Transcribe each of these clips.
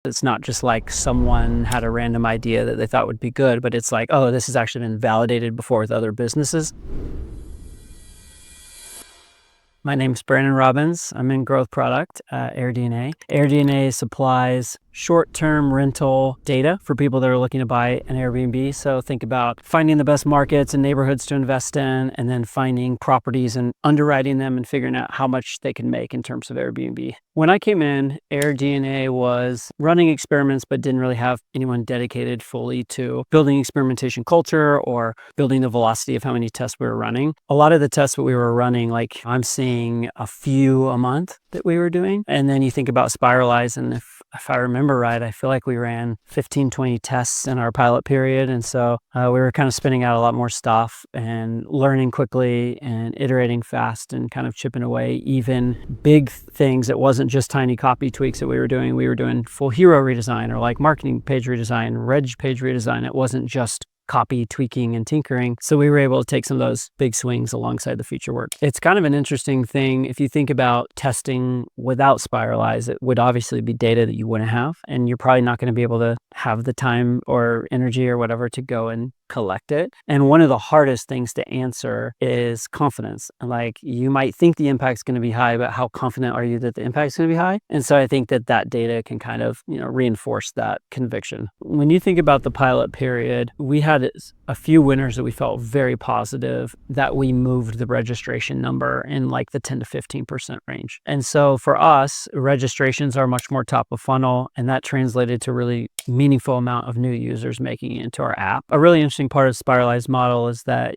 It's not just like someone had a random idea that they thought would be good, but it's like, oh, this has actually been validated before with other businesses. My name's Brandon Robbins. I'm in growth product at AirDNA. AirDNA supplies short-term rental data for people that are looking to buy an Airbnb. So think about finding the best markets and neighborhoods to invest in, and then finding properties and underwriting them and figuring out how much they can make in terms of Airbnb. When I came in, AirDNA was running experiments, but didn't really have anyone dedicated fully to building experimentation culture or building the velocity of how many tests we were running. A lot of the tests that we were running, like I'm seeing a few a month that we were doing. And then you think about Spiralyze, and if I remember right, I feel like we ran 15, 20 tests in our pilot period. And so we were kind of spinning out a lot more stuff and learning quickly and iterating fast and kind of chipping away even big things. It wasn't just tiny copy tweaks that we were doing. We were doing full hero redesign or like marketing page redesign, reg page redesign. It wasn't just copy tweaking and tinkering. So we were able to take some of those big swings alongside the feature work. It's kind of an interesting thing. If you think about testing without Spiralyze, it would obviously be data that you wouldn't have, and you're probably not going to be able to have the time or energy or whatever to go and collect it. And one of the hardest things to answer is confidence. Like, you might think the impact is going to be high, but how confident are you that the impact is going to be high? And so I think that that data can kind of, reinforce that conviction. When you think about the pilot period, we had a few winners that we felt very positive that we moved the registration number in like the 10 to 15% range. And so for us, registrations are much more top of funnel, and that translated to really meaningful amount of new users making it into our app. A really interesting part of Spiralyze model is that,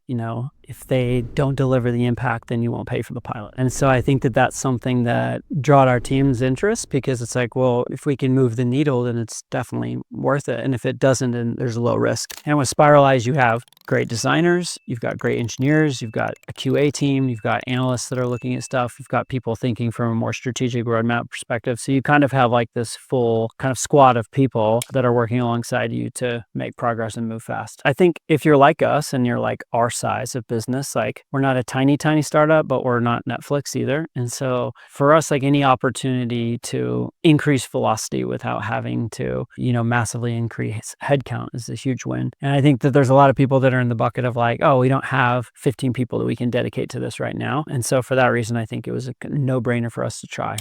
if they don't deliver the impact, then you won't pay for the pilot. And so I think that that's something that drawed our team's interest, because it's like, well, if we can move the needle, then it's definitely worth it. And if it doesn't, then there's a low risk. And with Spiralyze, you have great designers, you've got great engineers, you've got a QA team, you've got analysts that are looking at stuff, you've got people thinking from a more strategic roadmap perspective. So you kind of have like this full kind of squad of people that are working alongside you to make progress and move fast. I think if you're like us and you're like our size of business, like we're not a tiny startup, but we're not Netflix either. And so for us, like any opportunity to increase velocity without having to, massively increase headcount is a huge win. And I think that there's a lot of people that are in the bucket of like, oh, we don't have 15 people that we can dedicate to this right now. And so for that reason, I think it was a no-brainer for us to try.